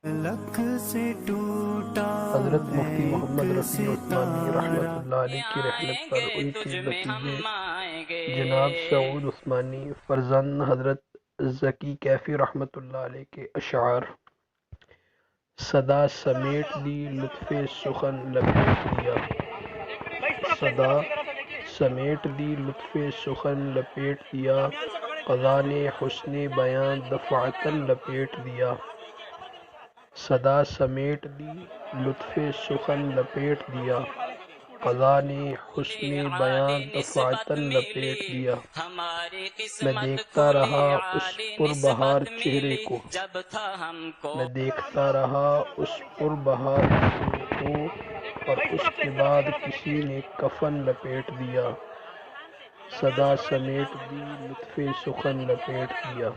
لک سے ٹوٹا حضرت ہے مفتی محمد ایک رفیع عثمانی رحمۃ ستارہ، اللہ علیہ کی رحلت آئیں پر گے ان کے تجھ میں بھتیجے ہم آئیں گے، جناب سعود عثمانی فرزند حضرت ذکی کیفی رحمۃ اللہ علیہ کے اشعار: صدا سمیٹ دی لطف سخن لپیٹ دیا، صدا سمیٹ دی لطف سخن لپیٹ دیا، قضا نے حسن بیاں دفعتاً لپیٹ دیا، صدا سمیٹ دی لطف سخن لپیٹ دیا، قضا نے حسن کھلی بیاں عالی نسبت دفعتاً لپیٹ ملی، دیا۔ ہماری میں قسمت دیکھتا کھلی رہا اس عالی پربہار نسبت چہرے ملی، کو، جب تھا ہم کو میں دیکھتا رہا اس پربہار چہرے کو، اور اس کے بعد کسی نے کفن لپیٹ دیا، صدا سمیٹ دی لطف سخن لپیٹ دیا۔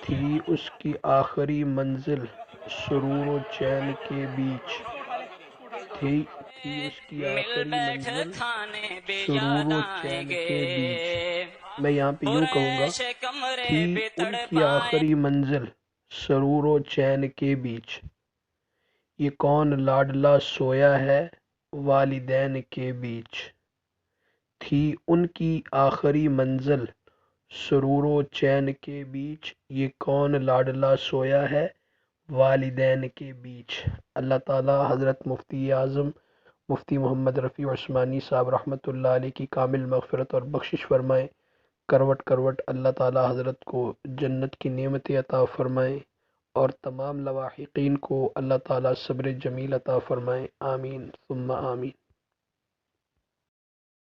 تھی اس کی آخری منزل سرور و چین کے بیچ، تھی اس کی مل آخری بیٹھ منزل کھانے بھی سرور یاد و آئیں چین گے، کے بیچ۔ میں یہاں پہ یوں کہوں گا، قریش کمرے تھی بھی ان تڑ کی پائیں، آخری منزل سرور و چین کے بیچ، یہ کون لاڈلا سویا ہے والدین کے بیچ۔ تھی ان کی آخری منزل سرور و چین کے بیچ، یہ کون لاڈلا سویا ہے والدین کے بیچ۔ اللہ تعالی حضرت مفتی اعظم مفتی محمد رفیع عثمانی صاحب رحمۃ اللہ علیہ کی کامل مغفرت اور بخشش فرمائے۔ کروٹ کروٹ اللہ تعالی حضرت کو جنت کی نعمتیں عطا فرمائے، اور تمام لواحقین کو اللہ تعالی صبر جمیل عطا فرمائے، آمین ثم آمین۔